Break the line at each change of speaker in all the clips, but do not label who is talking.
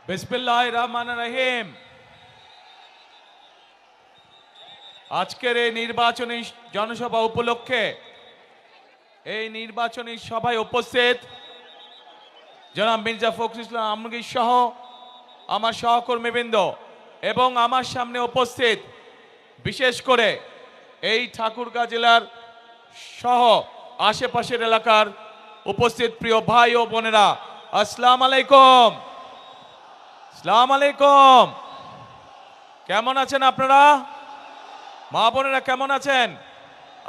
বিসমিল্লাহির রহমানির রহিম। আজকের এই নির্বাচনী জনসভা উপলক্ষে এই নির্বাচনী সভায় উপস্থিত জনাব মির্জা ফখরুল ইসলাম আলমগীর সহ আমার সহকর্মীবৃন্দ এবং আমার সামনে উপস্থিত বিশেষ করে এই ঠাকুরগাঁ জেলার সহ আশেপাশের এলাকার উপস্থিত প্রিয় ভাই ও বোনেরা, আসসালামু আলাইকুম। আসসালামু আলাইকুম। কেমন আছেন আপনারা? মা বোনেরা কেমন আছেন?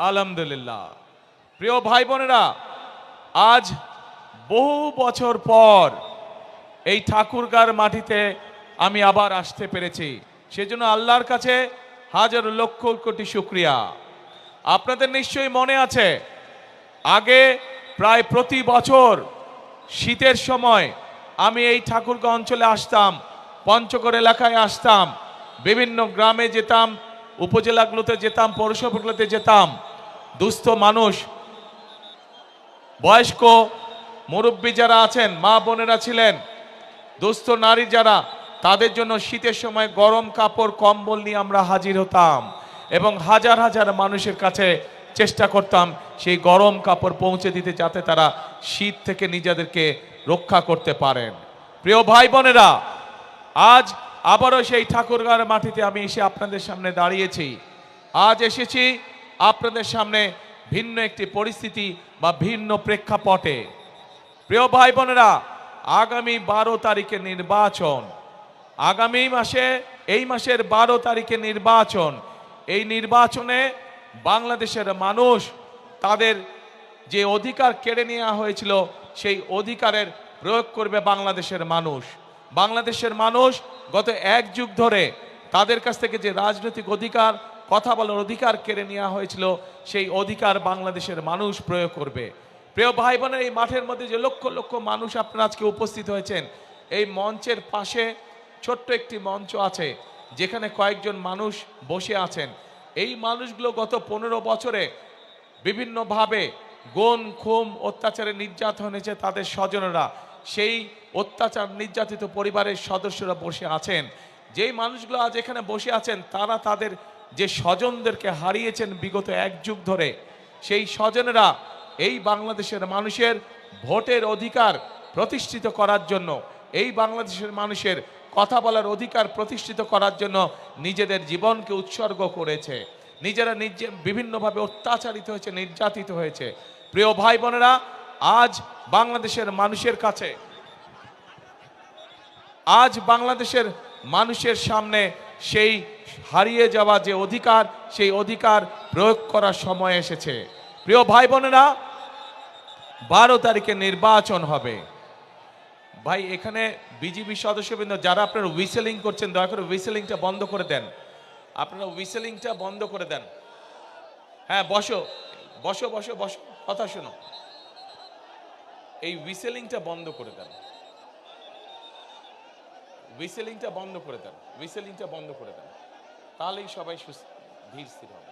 আলহামদুলিল্লাহ। প্রিয় ভাই বোনেরা, আজ বহু বছর পর এই ঠাকুরগাঁর মাটিতে আমি আবার আসতে পেরেছি, সেজন্য আল্লাহর কাছে হাজার লক্ষ কোটি শুকরিয়া। আপনাদের নিশ্চয়ই মনে আছে, আগে প্রায় প্রতি বছর শীতের সময় আমি এই ঠাকুরগাঁও অঞ্চলে আসতাম, পঞ্চগড় এলাকায় আসতাম, বিভিন্ন গ্রামে যেতাম, উপজেলাগুলোতে যেতাম, পৌরসভাগুলোতে যেতাম। দুস্থ মানুষ, বয়স্ক মুরব্বী যারা আছেন, মা বোনেরা ছিলেন, দুস্থ নারী যারা, তাদের জন্য শীতের সময় গরম কাপড় কম্বল নিয়ে আমরা হাজির হতাম এবং হাজার হাজার মানুষের কাছে চেষ্টা করতাম সেই গরম কাপড় পৌঁছে দিতে, যাতে তারা শীত থেকে নিজেদেরকে রক্ষা করতে পারেন। প্রিয় ভাই বোনেরা, আজ আবারও সেই ঠাকুরগাঁর মাটিতে আমি এসে আপনাদের সামনে দাঁড়িয়েছি। আজ এসেছি আপনাদের সামনে ভিন্ন একটি পরিস্থিতি বা ভিন্ন প্রেক্ষাপটে। প্রিয় ভাই বোনেরা, আগামী 12 তারিখে নির্বাচন, আগামী মাসে, এই মাসের 12 তারিখে নির্বাচন। এই নির্বাচনে বাংলাদেশের মানুষ তাদের যে অধিকার কেড়ে নেওয়া হয়েছিল সেই অধিকারের প্রয়োগ করবে বাংলাদেশের মানুষ। বাংলাদেশের মানুষ গত এক যুগ ধরে তাদের কাছ থেকে যে রাজনৈতিক অধিকার, কথা বলার অধিকার কেড়ে নেওয়া হয়েছিল, সেই অধিকার বাংলাদেশের মানুষ প্রয়োগ করবে। প্রিয় ভাই বোনের, এই মাঠের মধ্যে যে লক্ষ লক্ষ মানুষ আপনারা আজকে উপস্থিত হয়েছেন, এই মঞ্চের পাশে ছোট্ট একটি মঞ্চ আছে যেখানে কয়েকজন মানুষ বসে আছেন। এই মানুষগুলো গত 15 বছরে বিভিন্নভাবে গুম খুম অত্যাচারে নির্যাতন হয়েছে, তাদের স্বজনরা, সেই অত্যাচার নির্যাতিত পরিবারের সদস্যরা বসে আছেন। যেই মানুষগুলো আজ এখানে বসে আছেন, তারা তাদের যে স্বজনদেরকে হারিয়েছেন বিগত এক যুগ ধরে, সেই স্বজনেরা এই বাংলাদেশের মানুষের ভোটের অধিকার প্রতিষ্ঠিত করার জন্য, এই বাংলাদেশের মানুষের কথা বলার অধিকার প্রতিষ্ঠিত করার জন্য নিজেদের জীবনকে উৎসর্গ করেছে। নিজেরা বিভিন্নভাবে অত্যাচারিত হয়েছে, নির্যাতিত হয়েছে। প্রিয় ভাই বোনেরা, আজ বাংলাদেশের মানুষের কাছে, আজ বাংলাদেশের মানুষের সামনে সেই হারিয়ে যাওয়া যে অধিকার, সেই অধিকার প্রয়োগ করার সময় এসেছে। প্রিয় ভাই বোনেরা, 12 তারিখে নির্বাচন হবে। ভাই, এখানে বিজিবি সদস্যবৃন্দ যারা আপনারা হুইসেলিং করছেন, দয়া করে হুইসেলিংটা বন্ধ করে দেন। আপনারা হুইসেলিংটা বন্ধ করে দেন। হ্যাঁ, বসো বসো বসো বসো, কথা শোনো। এই হুইসেলিংটা বন্ধ করে দেন, হুইসেলিংটা বন্ধ করে দেন, হুইসেলিংটা বন্ধ করে দেন, তাহলেই সবাই ধীর স্থির হবে।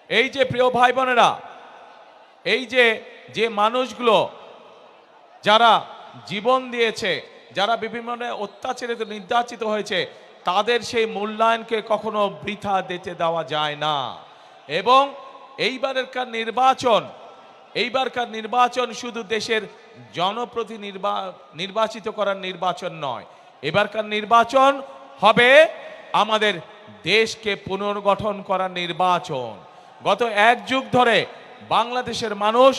এই যে প্রিয় ভাই বোনেরা, এই যে মানুষগুলো যারা জীবন দিয়েছে, যারা বিভিন্ন অত্যাচারিত নির্যাতিত হয়েছে, তাদের সেই মূল্যায়নকে কখনো বৃথা দিতে দেওয়া যায় না। এবং এইবারকার নির্বাচন শুধু দেশের জনপ্রতিনিধি নির্বাচিত করার নির্বাচন নয়, এবারকার নির্বাচন হবে আমাদের দেশকে পুনর্গঠন করার নির্বাচন। গত এক যুগ ধরে বাংলাদেশের মানুষ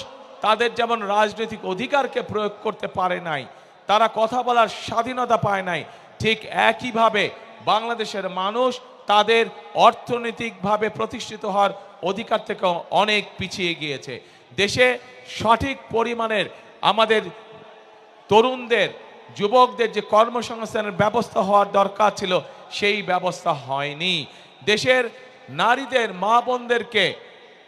তাদের যেমন রাজনৈতিক অধিকারকে প্রয়োগ করতে পারে নাই, তারা কথা বলার স্বাধীনতা পায় নাই, ঠিক একইভাবে বাংলাদেশের মানুষ তাদের অর্থনৈতিকভাবে প্রতিষ্ঠিত হওয়ার অধিকার থেকে অনেক পিছিয়ে গিয়েছে। দেশে সঠিক পরিমাণের আমাদের তরুণদের, যুবকদের যে কর্মসংস্থানের ব্যবস্থা হওয়ার দরকার ছিল, সেই ব্যবস্থা হয়নি। দেশের নারীদের, মা বোনদেরকে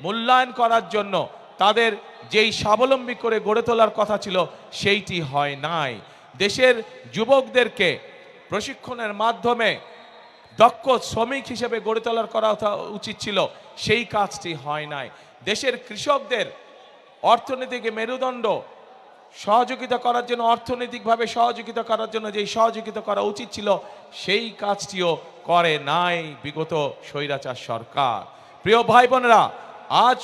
মূল্যায়ন করার জন্য তাদের যেই স্বাবলম্বী করে গড়ে তোলার কথা ছিল, সেইটি হয় নাই। দেশের যুবকদেরকে প্রশিক্ষণের মাধ্যমে দক্ষ শ্রমিক হিসেবে গড়ে তোলার করা উচিত ছিল, সেই কাজটি হয় নাই। দেশের কৃষকদের অর্থনীতিকে মেরুদণ্ড সহযোগিতা করার জন্য, অর্থনৈতিকভাবে সহযোগিতা করার জন্য যেই সহযোগিতা করা উচিত ছিল সেই কাজটিও করে নাই বিগত স্বৈরাচার সরকার। প্রিয় ভাই বোনেরা, আজ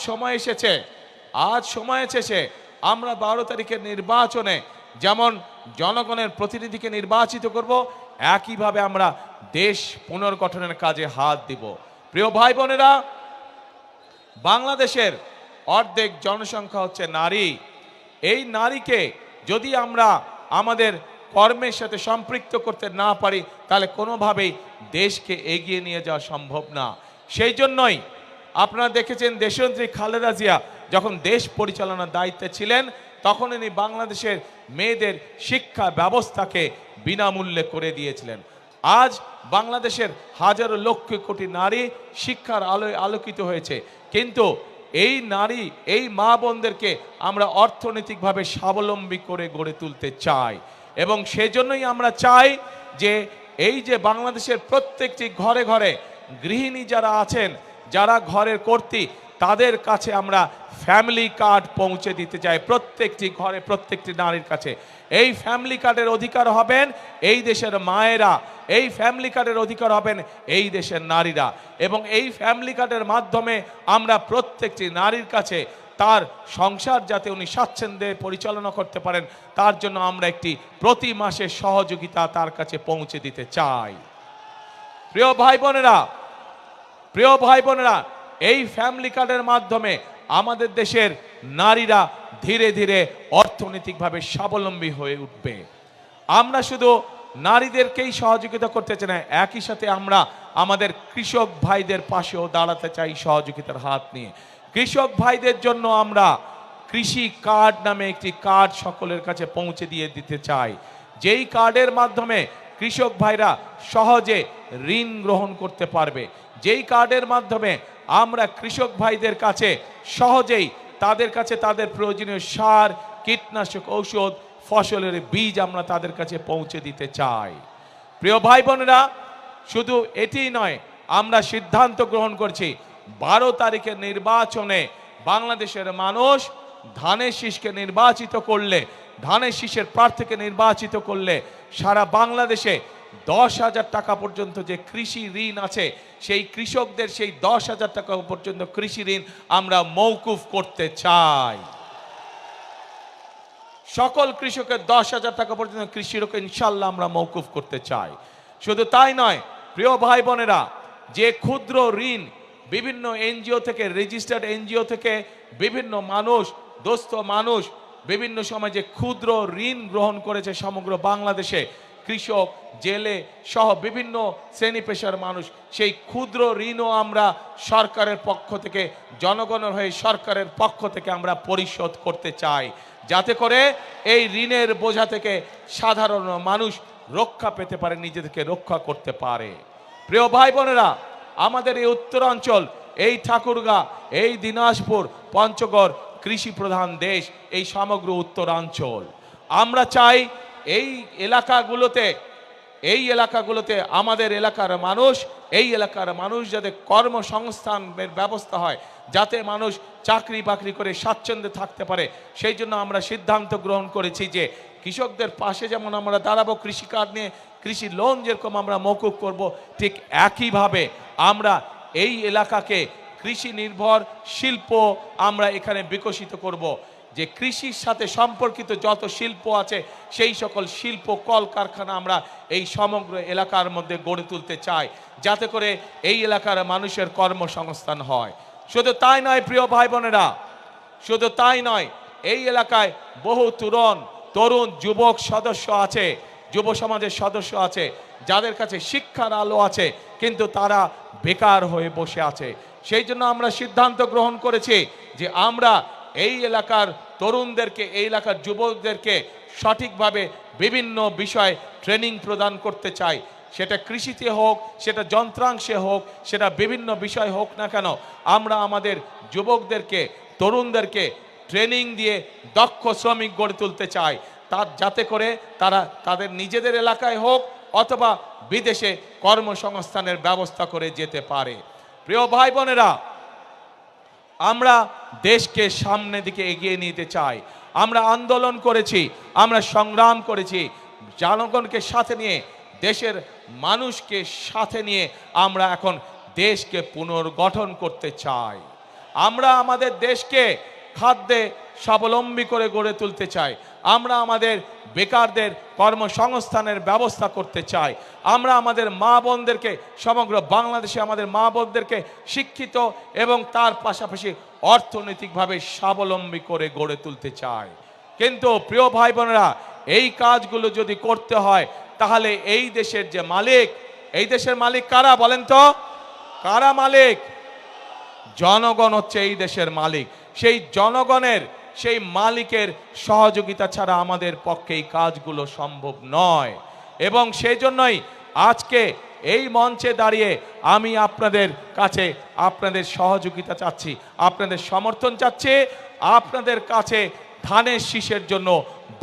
সময় এসেছে আমরা 12 তারিখের নির্বাচনে যেমন জনগণের প্রতিনিধিকে নির্বাচিত করব, একইভাবে আমরা দেশ পুনর্গঠনের কাজে হাত দিব। প্রিয় ভাই বোনেরা, বাংলাদেশের অর্ধেক জনসংখ্যা হচ্ছে নারী। এই নারীকে যদি আমরা আমাদের কর্মের সাথে সম্পৃক্ত করতে না পারি, তাহলে কোনোভাবেই দেশকে এগিয়ে নিয়ে যাওয়া সম্ভব না। সেই জন্যই আপনারা দেখেছেন দেশনেত্রী খালেদা জিয়া যখন দেশ পরিচালনার দায়িত্বে ছিলেন, তখন ইনি বাংলাদেশের মেয়েদের শিক্ষা ব্যবস্থাকে বিনামূল্যে করে দিয়েছিলেন। আজ বাংলাদেশের হাজারো লক্ষ কোটি নারী শিক্ষার আলোয় আলোকিত হয়েছে, কিন্তু এই নারী, এই মা বোনদেরকে আমরা অর্থনৈতিকভাবে স্বাবলম্বী করে গড়ে তুলতে চাই। এবং সেজন্যই আমরা চাই যে এই যে বাংলাদেশের প্রত্যেকটি ঘরে ঘরে গৃহিণী যারা আছেন, যারা ঘরের কর্ত্রী, তাদের কাছে আমরা ফ্যামিলি কার্ড পৌঁছে দিতে চাই, প্রত্যেকটি ঘরে প্রত্যেকটি নারীর কাছে। এই ফ্যামিলি কার্ডের অধিকার হবেন এই দেশের মায়েরা, এই ফ্যামিলি কার্ডের অধিকার হবেন এই দেশের নারীরা। এবং এই ফ্যামিলি কার্ডের মাধ্যমে আমরা প্রত্যেকটি নারীর কাছে তার সংসার যাতে উনি স্বাচ্ছন্দ্যে পরিচালনা করতে পারেন, তার জন্য আমরা একটি প্রতি মাসের সহযোগিতা তার কাছে পৌঁছে দিতে চাই। প্রিয় ভাই বোনেরা, এই ফ্যামিলি কার্ডের মাধ্যমে আমাদের দেশের নারীরা ধীরে ধীরে অর্থনৈতিকভাবে স্বাবলম্বী হয়ে উঠবে। আমরা শুধু নারীদেরকেই সহযোগিতা করতে চাই না, একই সাথে আমরা আমাদের কৃষক ভাইদের পাশেও দাঁড়াতে চাই সহযোগিতার হাত নিয়ে। কৃষক ভাইদের জন্য আমরা কৃষি কার্ড নামে একটি কার্ড সকলের কাছে পৌঁছে দিয়ে দিতে চাই, যেই কার্ডের মাধ্যমে কৃষক ভাইরা সহজে ঋণ গ্রহণ করতে পারবে, যেই কার্ডের মাধ্যমে আমরা কৃষক ভাইদের কাছে সহজেই তাদের কাছে তাদের প্রয়োজনীয় সার, কীটনাশক ঔষধ, ফসলের বীজ আমরা তাদের কাছে পৌঁছে দিতে চাই। প্রিয় ভাই বোনেরা, শুধু এটি নয়, আমরা সিদ্ধান্ত গ্রহণ করছি 12 তারিখের নির্বাচনে বাংলাদেশের মানুষ ধানের শীষকে নির্বাচিত করলে, ধানের শীষের প্রার্থীকে নির্বাচিত করলে সারা বাংলাদেশে 10,000 টাকা পর্যন্ত যে কৃষি ঋণ আছে, সেই কৃষকদের সেই 10,000 টাকা পর্যন্ত কৃষি ঋণ আমরা মওকুফ করতে চাই। সকল কৃষকের 10,000 টাকা পর্যন্ত কৃষি ঋণ ইনশাল্লাহ আমরা মওকুফ করতে চাই। শুধু তাই নয়, প্রিয় ভাই বোনেরা, যে ক্ষুদ্র ঋণ বিভিন্ন এনজিও থেকে, রেজিস্টার্ড এনজিও থেকে বিভিন্ন মানুষ, দোস্ত মানুষ বিভিন্ন সময় যে ক্ষুদ্র ঋণ গ্রহণ করেছে সমগ্র বাংলাদেশে, কৃষক, জেলে সহ বিভিন্ন শ্রেণী পেশার মানুষ, সেই ক্ষুদ্র ঋণও আমরা সরকারের পক্ষ থেকে, জনগণের হয়ে সরকারের পক্ষ থেকে আমরা পরিশোধ করতে চাই, যাতে করে এই ঋণের বোঝা থেকে সাধারণ মানুষ রক্ষা পেতে পারে, নিজেদেরকে রক্ষা করতে পারে। প্রিয় ভাই বোনেরা, আমাদের এই উত্তরাঞ্চল, এই ঠাকুরগাঁ, এই দিনাজপুর, পঞ্চগড় কৃষি প্রধান দেশ, এই সমগ্র উত্তরাঞ্চল, আমরা চাই এই এলাকাগুলোতে আমাদের এলাকার মানুষ যাতে কর্মসংস্থানের ব্যবস্থা হয়, যাতে মানুষ চাকরি বাকরি করে স্বাচ্ছন্দ্যে থাকতে পারে। সেই জন্য আমরা সিদ্ধান্ত গ্রহণ করেছি যে কৃষকদের পাশে যেমন আমরা দাঁড়াবো, কৃষি কার্ড নিয়ে কৃষি লোন যেরকম আমরা মওকুফ করব, ঠিক একইভাবে আমরা এই এলাকাকে কৃষি নির্ভর শিল্প আমরা এখানে বিকশিত করব। যে কৃষির সাথে সম্পর্কিত যত শিল্প আছে, সেই সকল শিল্প কলকারখানা আমরা এই সমগ্র এলাকার মধ্যে গড়ে তুলতে চাই, যাতে করে এই এলাকার মানুষের কর্মসংস্থান হয়। শুধু তাই নয় প্রিয় ভাই বোনেরা, শুধু তাই নয়, এই এলাকায় বহু তরুণ যুবক সদস্য আছে, যুব সমাজের সদস্য আছে, যাদের কাছে শিক্ষার আলো আছে, কিন্তু তারা বেকার হয়ে বসে আছে। সেই জন্য আমরা সিদ্ধান্ত গ্রহণ করেছি যে আমরা এই এলাকার তরুণদেরকে, এই এলাকার যুবকদেরকে সঠিকভাবে বিভিন্ন বিষয় ট্রেনিং প্রদান করতে চাই। সেটা কৃষিতে হোক, সেটা যন্ত্রাংশে হোক, সেটা বিভিন্ন বিষয় হোক না কেন, আমরা আমাদের যুবকদেরকে, তরুণদেরকে ট্রেনিং দিয়ে দক্ষ শ্রমিক গড়ে তুলতে চাই, যাতে করে তারা তাদের নিজেদের এলাকায় হোক অথবা বিদেশে কর্মসংস্থানের ব্যবস্থা করে যেতে পারে। প্রিয় ভাই বোনেরা, আমরা দেশকে সামনের দিকে এগিয়ে নিতে চাই। আমরা আন্দোলন করেছি, আমরা সংগ্রাম করেছি, জনগণকে সাথে নিয়ে, দেশের মানুষকে সাথে নিয়ে আমরা এখন দেশকে পুনর্গঠন করতে চাই। আমরা আমাদের দেশকে খাদ্যে স্বাবলম্বী করে গড়ে তুলতে চাই। আমরা আমাদের বেকারদের কর্মসংস্থানের ব্যবস্থা করতে চাই। আমরা আমাদের মা বোনদেরকে, সমগ্র বাংলাদেশে আমাদের মা বোনদেরকে শিক্ষিত এবং তার পাশাপাশি অর্থনৈতিকভাবে স্বাবলম্বী করে গড়ে তুলতে চাই। কিন্তু প্রিয় ভাই বোনেরা, এই কাজগুলো যদি করতে হয় তাহলে এই দেশের যে মালিক, এই দেশের মালিক কারা বলেন তো? কারা মালিক? জনগণ হচ্ছে এই দেশের মালিক। সেই জনগণের, সেই মালিকের সহযোগিতা ছাড়া আমাদের পক্ষে এই কাজগুলো সম্ভব নয়। এবং সেই জন্যই আজকে এই মঞ্চে দাঁড়িয়ে আমি আপনাদের কাছে আপনাদের সহযোগিতা চাচ্ছি, আপনাদের সমর্থন চাচ্ছি, আপনাদের কাছে ধানের শীষের জন্য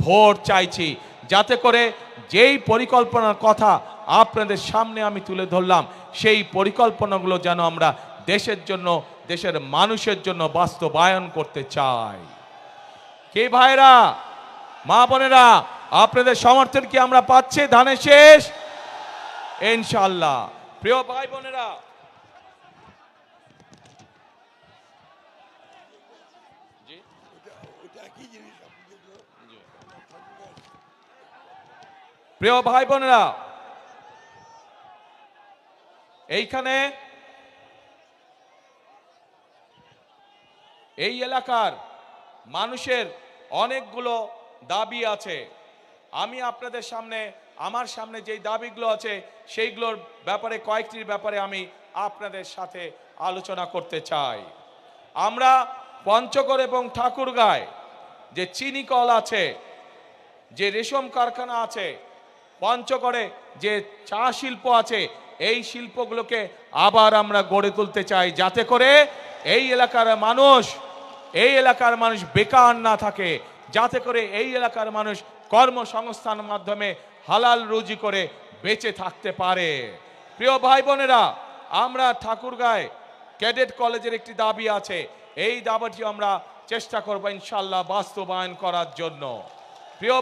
ভোট চাইছি, যাতে করে যেই পরিকল্পনার কথা আপনাদের সামনে আমি তুলে ধরলাম সেই পরিকল্পনাগুলো যেন আমরা দেশের জন্য, দেশের মানুষের জন্য বাস্তবায়ন করতে চাই। কে ভাইরা, মা বোনেরা, আপনাদের সমর্থন কি আমরা পাচ্ছি ধানের শীষ? ইনশাআল্লাহ। প্রিয় ভাই বোনেরা, প্রিয় ভাই বোনেরা, এইখানে এই এলাকার মানুষের অনেকগুলো দাবি আছে। আমি আপনাদের সামনে, আমার সামনে যেই দাবিগুলো আছে সেইগুলোর ব্যাপারে, কয়েকটির ব্যাপারে আমি আপনাদের সাথে আলোচনা করতে চাই। আমরা পঞ্চগড় এবং ঠাকুরগাঁয় যে চিনি কল আছে, যে রেশম কারখানা আছে, পঞ্চগড়ে যে চা শিল্প আছে, এই শিল্পগুলোকে আবার আমরা গড়ে তুলতে চাই, যাতে করে এই এলাকার মানুষ বেকার না থাকে, যাতে করে এই এলাকার মানুষ কর্মসংস্থানের মাধ্যমে হালাল রুজি করে বেঁচে থাকতে পারে। প্রিয় ভাই বোনেরা, আমরা ঠাকুরগাঁয় ক্যাডেট কলেজের একটি দাবি আছে, এই দাবিটি আমরা চেষ্টা করব ইনশাআল্লাহ বাস্তবায়ন করার জন্য। প্রিয়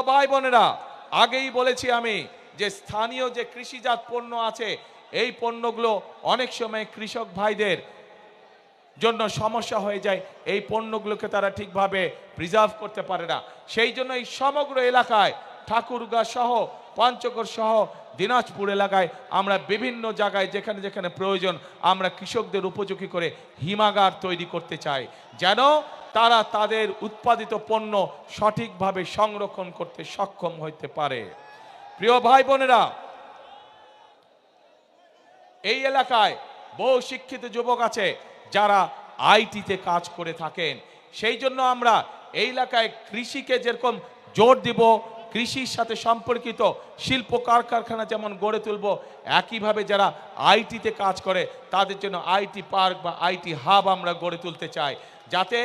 ভাই বোনেরা, আগেই বলেছি আমি যে স্থানীয় যে কৃষিজাত পণ্য আছে, এই পণ্যগুলো অনেক সময় কৃষক ভাইদের জন্য সমস্যা হয়ে যায়, এই পণ্যগুলোকে তারা ঠিকভাবে প্রিজার্ভ করতে পারে না। সেই জন্য এই সমগ্র এলাকায়, ঠাকুরগাঁ সহ, পঞ্চগড় সহ, দিনাজপুর এলাকায় আমরা বিভিন্ন জায়গায় যেখানে যেখানে প্রয়োজন আমরা কৃষকদের উপযোগী করে হিমাগার তৈরি করতে চাই, যেন তারা তাদের উৎপাদিত পণ্য সঠিকভাবে সংরক্ষণ করতে সক্ষম হতে পারে। প্রিয় ভাই বোনেরা, এই এলাকায় বহু শিক্ষিত যুবক আছে যারা আইটিতে কাজ করে থাকেন। সেই জন্য আমরা এই এলাকায় কৃষিকে যেরকম জোর দিব, কৃষির সাথে সম্পর্কিত শিল্প কারখানা যেমন গড়ে তুলব, একইভাবে যারা আইটিতে কাজ করে তাদের জন্য আইটি পার্ক বা আইটি হাব আমরা গড়ে তুলতে চাই, যাতে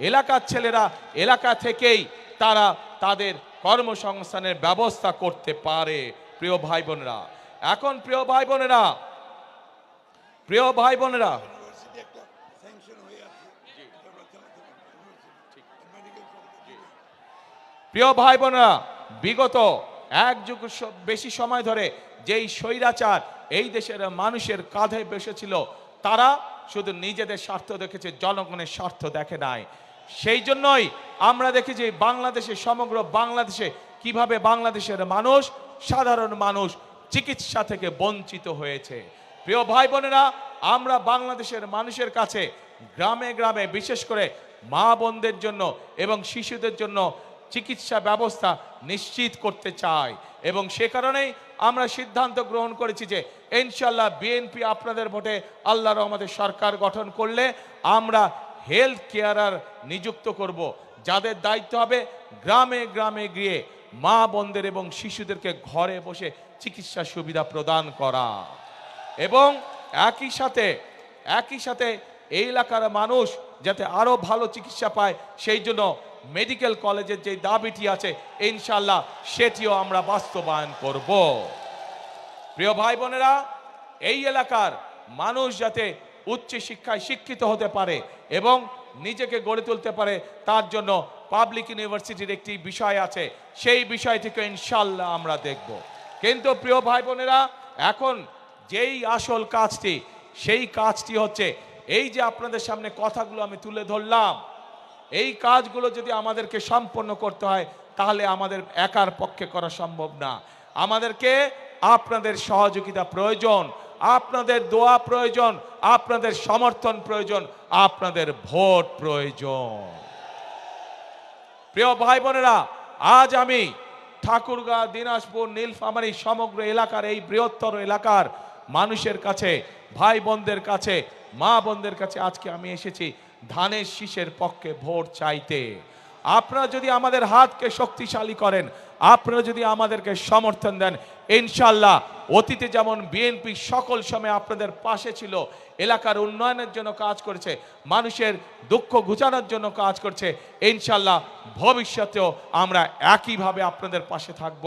এলাকার ছেলেরা এলাকা থেকেই তারা তাদের কর্মসংস্থানের ব্যবস্থা করতে পারে। প্রিয় ভাই বোনেরা, এখন প্রিয় ভাই বোনেরা, বিগত এক যুগ বেশি সময় ধরে যেই স্বৈরাচার এই দেশের মানুষের কাঁধে বসেছিল, তারা শুধু নিজেদের স্বার্থ দেখেছে, জনগণের স্বার্থ দেখে নাই। সেই জন্যই আমরা দেখেছি বাংলাদেশে, সমগ্র বাংলাদেশে কিভাবে বাংলাদেশের মানুষ, সাধারণ মানুষ চিকিৎসা থেকে বঞ্চিত হয়েছে। প্রিয় ভাই বোনেরা, আমরা বাংলাদেশের মানুষের কাছে গ্রামে গ্রামে, বিশেষ করে মা বোনদের জন্য এবং শিশুদের জন্য চিকিৎসা ব্যবস্থা নিশ্চিত করতে চাই। এবং সে কারণেই আমরা সিদ্ধান্ত গ্রহণ করেছি যে ইনশাআল্লাহ বিএনপি আপনাদের ভোটে আল্লাহর রহমতে সরকার গঠন করলে আমরা হেলথ কেয়ারার নিযুক্ত করব, যাদের দায়িত্ব হবে গ্রামে গ্রামে গিয়ে মা বোনদের এবং শিশুদেরকে ঘরে বসে চিকিৎসা সুবিধা প্রদান করা। এবং একই সাথে এই এলাকার মানুষ যাতে আরো ভালো চিকিৎসা পায়, সেই জন্য মেডিকেল কলেজের যে দাবিটি আছে ইনশাআল্লাহ সেটিও আমরা বাস্তবায়ন করব। প্রিয় ভাই বোনেরা, এই এলাকার মানুষ যাতে উচ্চ শিক্ষায় শিক্ষিত হতে পারে এবং নিজেকে গড়ে তুলতে পারে, তার জন্য পাবলিক ইউনিভার্সিটির একটি বিষয় আছে, সেই বিষয়টিকে ইনশাল্লাহ আমরা দেখব। কিন্তু প্রিয় ভাই বোনেরা, এখন যেই আসল কাজটি, সেই কাজটি হচ্ছে এই যে আপনাদের সামনে কথাগুলো আমি তুলে ধরলাম, এই কাজগুলো যদি আমাদেরকে সম্পন্ন করতে হয় তাহলে আমাদের একার পক্ষে করা সম্ভব না। আমাদেরকে আপনাদের সহযোগিতা প্রয়োজন, আপনাদের দোয়া প্রয়োজন, আপনাদের সমর্থন প্রয়োজন, আপনাদের ভোট প্রয়োজন। প্রিয় ভাই বোনেরা, আজ আমি ঠাকুরগাঁ, দিনাজপুর, নীলফামারী সমগ্র এলাকার, এই বৃহত্তর এলাকার মানুষের কাছে, ভাই বোনদের কাছে, মা বোনদের কাছে আজকে আমি এসেছি ধানের শীষের পক্ষে ভোট চাইতে। আপনারা যদি আমাদের হাতকে শক্তিশালী করেন, আপনারা যদি আমাদেরকে সমর্থন দেন, ইনশাল্লাহ অতীতে যেমন বিএনপি সকল সময় আপনাদের পাশে ছিল, এলাকার উন্নয়নের জন্য কাজ করেছে, মানুষের দুঃখ ঘুচানোর জন্য কাজ করছে, ইনশাল্লাহ ভবিষ্যতেও আমরা একইভাবে আপনাদের পাশে থাকব,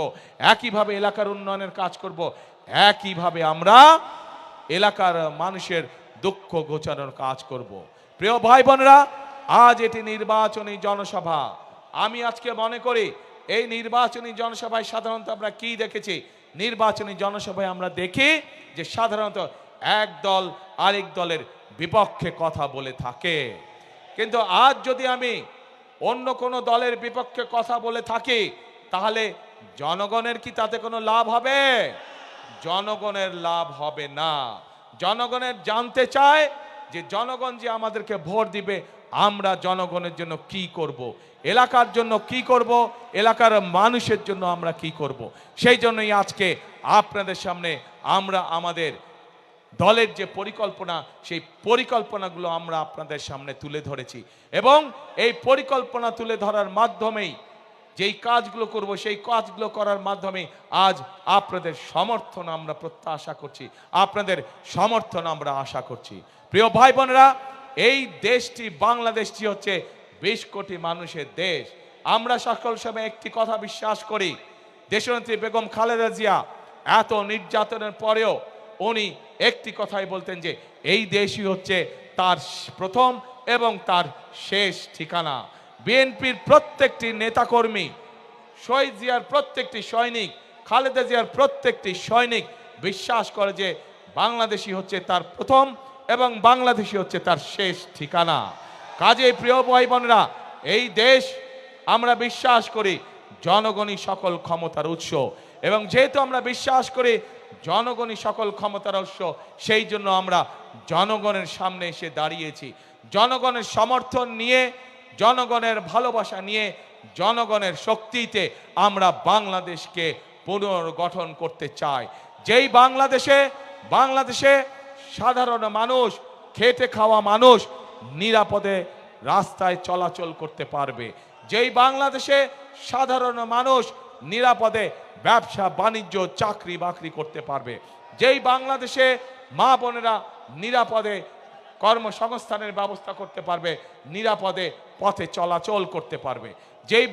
একইভাবে এলাকার উন্নয়নের কাজ করব, একইভাবে আমরা এলাকার মানুষের দুঃখ ঘোচানোর কাজ করব। প্রিয় ভাই বোনেরা, আজ এটি নির্বাচনী জনসভা। আমি আজকে মনে করি এই নির্বাচনী জনসভায় সাধারণত আমরা কি দেখেছি, নির্বাচনী জনসভায় আমরা দেখি যে সাধারণত এক দল আরেক দলের বিপক্ষে কথা বলে থাকে। কিন্তু আজ যদি আমি অন্য কোনো দলের বিপক্ষে কথা বলে থাকি, তাহলে জনগণের কি তাতে কোনো লাভ হবে? জনগণের লাভ হবে না। জনগণের জানতে চায় যে জনগণ যে আমাদেরকে ভোট দিবে, আমরা জনগণের জন্য কি করব, এলাকার জন্য কি করব, এলাকার মানুষের জন্য আমরা কি করব। সেই জন্যই আজকে আপনাদের সামনে আমরা আমাদের দলের যে পরিকল্পনা, সেই পরিকল্পনাগুলো আমরা আপনাদের সামনে তুলে ধরেছি, এবং এই পরিকল্পনা তুলে ধরার মাধ্যমেই যেই কাজগুলো করব, সেই কাজগুলো করার মাধ্যমে আজ আপনাদের সমর্থন আমরা প্রত্যাশা করছি, আপনাদের সমর্থন আমরা আশা করছি। প্রিয় ভাই বোনেরা, এই দেশটি, বাংলাদেশটি হচ্ছে 20 কোটি মানুষের দেশ। আমরা সকল সময় একটি কথা বিশ্বাস করি, দেশনেত্রী বেগম খালেদা জিয়া এত নির্যাতনের পরেও উনি একটি কথাই বলতেন যে এই দেশই হচ্ছে তার প্রথম এবং তার শেষ ঠিকানা। বিএনপির প্রত্যেকটি নেতাকর্মী, শহীদ জিয়ার প্রত্যেকটি সৈনিক, খালেদা জিয়ার প্রত্যেকটি সৈনিক বিশ্বাস করে যে বাংলাদেশই হচ্ছে তার প্রথম এবং বাংলাদেশই হচ্ছে তার শেষ ঠিকানা। কাজেই প্রিয় ভাই বোনেরা, এই দেশ আমরা বিশ্বাস করি জনগণই সকল ক্ষমতার উৎস, এবং যেহেতু আমরা বিশ্বাস করি জনগণই সকল ক্ষমতার উৎস, সেই জন্য আমরা জনগণের সামনে এসে দাঁড়িয়েছি। জনগণের সমর্থন নিয়ে, জনগণের ভালোবাসা নিয়ে, জনগণের শক্তিতে আমরা বাংলাদেশকে পুনর্গঠন করতে চাই। যেই বাংলাদেশে সাধারণ মানুষ, খেটে খাওয়া মানুষ নিরাপদে রাস্তায় চলাচল করতে পারবে, যেই বাংলাদেশে সাধারণ মানুষ নিরাপদে ব্যবসা বাণিজ্য চাকরি বাকরি করতে পারবে, যেই বাংলাদেশে মা বোনেরা নিরাপদে কর্মসংস্থানের ব্যবস্থা করতে পারবে, নিরাপদে পথে চলাচল করতে পারবে, যেই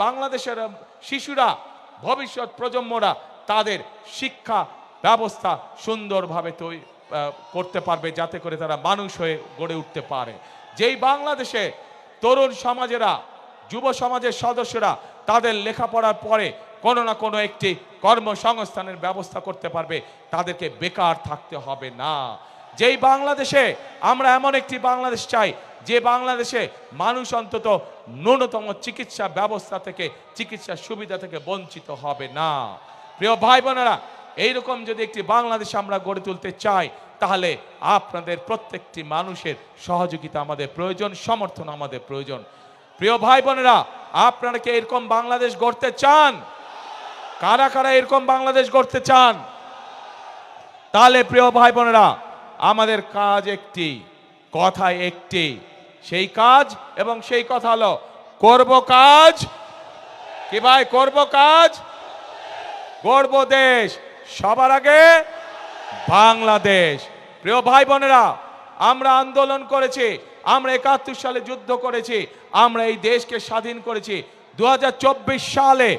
বাংলাদেশের শিশুরা, ভবিষ্যৎ প্রজন্মরা তাদের শিক্ষা ব্যবস্থা সুন্দরভাবে করতে পারবে, যাতে করে তারা মানুষ হয়ে গড়ে উঠতে পারে, যেই বাংলাদেশে তরুণ সমাজেরা, যুব সমাজের সদস্যরা তাদের লেখাপড়ার পরে কোনো না কোনো একটি কর্মসংস্থানের ব্যবস্থা করতে পারবে, তাদেরকে বেকার থাকতে হবে না। যেই বাংলাদেশে আমরা এমন একটি বাংলাদেশ চাই, যে বাংলাদেশে মানুষ অন্তত ন্যূনতম চিকিৎসা ব্যবস্থা থেকে, চিকিৎসা সুবিধা থেকে বঞ্চিত হবে না। প্রিয় ভাই বোনেরা, এইরকম যদি একটি বাংলাদেশ আমরা গড়ে তুলতে চাই, তাহলে আপনাদের প্রত্যেকটি মানুষের সহযোগিতা আমাদের প্রয়োজন, সমর্থন আমাদের প্রয়োজন। প্রিয় ভাই বোনেরা, আপনারা কি এরকম বাংলাদেশ গড়তে চান? কারা কারা এরকম বাংলাদেশ গড়তে চান? তাহলে প্রিয় ভাই বোনেরা, আমাদের কাজ একটি, কথা একটি, সেই কাজ এবং সেই কথা হলো করব কাজ। কি ভাই, করব কাজ, গড়ব দেশ, সবার আগে বাংলাদেশ। প্রিয় ভাই বোনেরা, আমরা আন্দোলন করেছি, আমরা 71 সালে যুদ্ধ করেছি, আমরা এই দেশকে স্বাধীন করেছি। 2024 সালে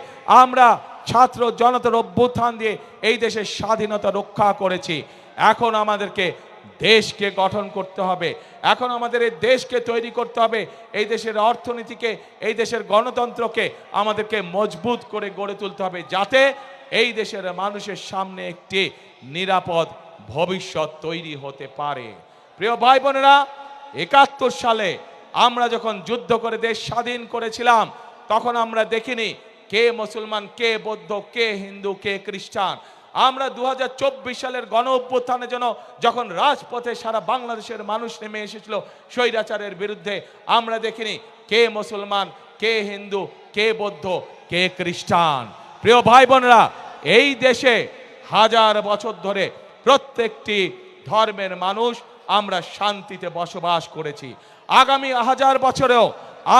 আমরা ছাত্র জনতার অভ্যুত্থান দিয়ে এই দেশের স্বাধীনতা রক্ষা করেছি। এখন আমাদেরকে দেশকে গঠন করতে হবে। এখন আমাদের এই দেশকে তৈরি করতে হবে, এই দেশের অর্থনীতিকে, এই দেশের গণতন্ত্রকে আমাদেরকে মজবুত করে গড়ে তুলতে হবে, যাতে এই দেশের মানুষের সামনে একটি নিরাপদ ভবিষ্যৎ তৈরি হতে পারে। প্রিয় ভাই বোনেরা, ৭১ সালে আমরা যখন যুদ্ধ করে দেশ স্বাধীন করেছিলাম, তখন আমরা দেখিনি কে মুসলমান, কে বৌদ্ধ, কে হিন্দু, কে খ্রিস্টান। আমরা ২০২৪ সালের গণ অভ্যুত্থানের জন্য যখন রাজপথে সারা বাংলাদেশের মানুষ নেমে এসেছিল স্বৈরাচারের বিরুদ্ধে, আমরা দেখিনি কে মুসলমান, কে হিন্দু, কে বৌদ্ধ, কে খ্রিস্টান। প্রিয় ভাই বোনেরা, এই দেশে হাজার বছর ধরে প্রত্যেকটি ধর্মের মানুষ আমরা শান্তিতে বসবাস করেছি। আগামী হাজার বছরেও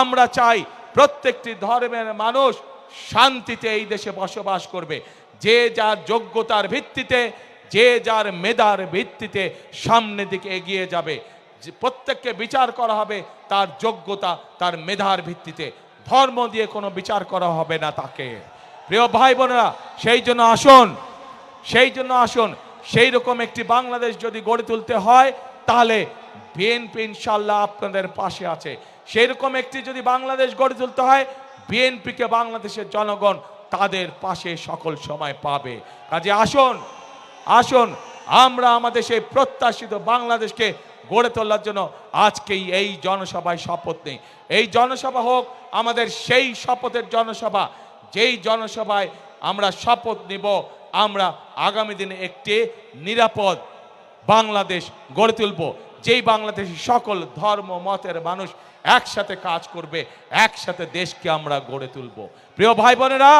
আমরা চাই প্রত্যেকটি ধর্মের মানুষ শান্তিতে এই দেশে বসবাস করবে। যে যার যোগ্যতার ভিত্তিতে, যে যার মেধার ভিত্তিতে সামনের দিকে এগিয়ে যাবে। প্রত্যেককে বিচার করা হবে তার যোগ্যতা, তার মেধার ভিত্তিতে, ধর্ম দিয়ে কোনো বিচার করা হবে না তাকে। প্রিয় ভাই বোনেরা, সেই জন্য আসুন সেই রকম একটি বাংলাদেশ যদি গড়ে তুলতে হয়, তাহলে বিএনপি ইনশাল্লাহ আপনাদের পাশে আছে। সেই রকম একটি যদি বাংলাদেশ গড়ে তুলতে হয়, বিএনপিকে বাংলাদেশের জনগণ তাদের পাশে সকল সময় পাবে। কাজে আসুন আমরা আমাদের সেই প্রত্যাশিত বাংলাদেশকে গড়ে তোলার জন্য আজকেই এই জনসভায় শপথ নেই। এই জনসভা হোক আমাদের সেই শপথের জনসভা, যেই জনসভায় আমরা শপথ নিব আমরা আগামী দিনে একটি নিরাপদ বাংলাদেশ গড়ে তুলব, যেই বাংলাদেশে সকল ধর্ম মতের মানুষ একসাথে কাজ করবে, একসাথে দেশকে আমরা গড়ে তুলব। প্রিয় ভাই বোনেরা,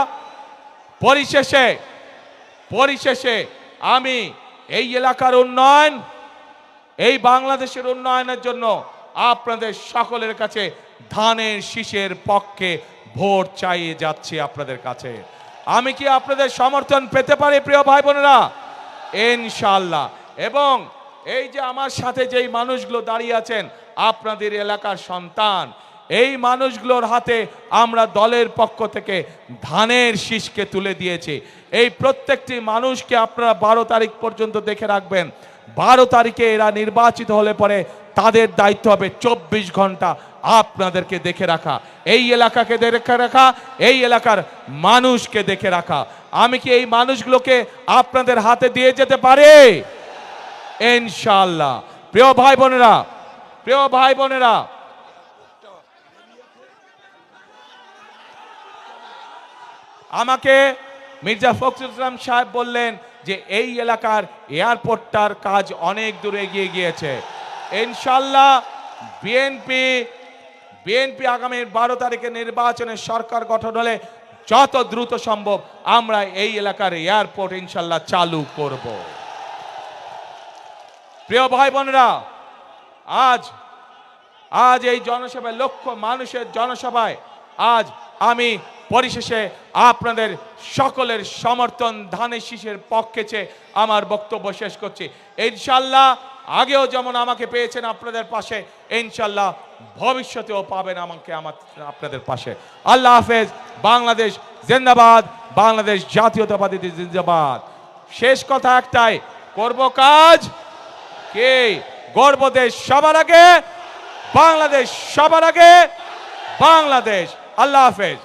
পরিশেষে আমি এই এলাকার উন্নয়ন, এই বাংলাদেশের উন্নয়নের জন্য আপনাদের সকলের কাছে ধানের শীষের পক্ষে ভোট চাইয়ে যাচ্ছি আপনাদের কাছে। আমি কি আপনাদের সমর্থন পেতে পারি প্রিয় ভাই বোনেরা? ইনশাআল্লাহ। এবং এই যে আমার সাথে যেই মানুষগুলো দাঁড়িয়ে আছেন আপনাদের এলাকার সন্তান, এই মানুষগুলোর হাতে আমরা দলের পক্ষ থেকে ধানের শীষকে তুলে দিয়েছি। এই প্রত্যেকটি মানুষকে আপনারা ১২ তারিখ পর্যন্ত দেখে রাখবেন। ১২ তারিখে এরা নির্বাচিত হলে পরে তাদের দায়িত্ব হবে ২৪ ঘন্টা আপনাদেরকে দেখে রাখা, এই এলাকাকে দেখে রাখা, এই এলাকার মানুষকে দেখে রাখা। আমি কি এই মানুষগুলোকে আপনাদের হাতে দিয়ে যেতে পারি? ইনশাআল্লাহ। প্রিয় ভাই বোনেরা, আমাকে মির্জা ফখরুল ইসলাম সাহেব বললেন যে এই এলাকার এয়ারপোর্টটার কাজ অনেক দূর এগিয়ে গিয়েছে। ইনশাআল্লাহ বিএনপি আগামী ১২ তারিখে নির্বাচনের সরকার গঠন হলে যত দ্রুত সম্ভব আমরা এই এলাকার এয়ারপোর্ট ইনশাআল্লাহ চালু করব। প্রিয় ভাই বোনেরা, আজ এই জনসভায়, লক্ষ মানুষের জনসভায় আজ আমি পরিশেষে আপনাদের সকলের সমর্থন ধানের শীষের পক্ষে চেয়ে আমার বক্তব্য শেষ করছি। ইনশাআল্লাহ আগেও যেমন আমাকে পেয়েছেন আপনাদের পাশে, ইনশাআল্লাহ ভবিষ্যতেও পাবেন আমাকে আপনাদের পাশে। আল্লাহ হাফেজ। বাংলাদেশ জিন্দাবাদ, বাংলাদেশ জাতীয়তাবাদী জিন্দাবাদ। শেষ কথা একটাই, করব কাজ কে গর্ব দেশ সবার আগে, বাংলাদেশ সবার আগে, বাংলাদেশ। আল্লাহ হাফেজ।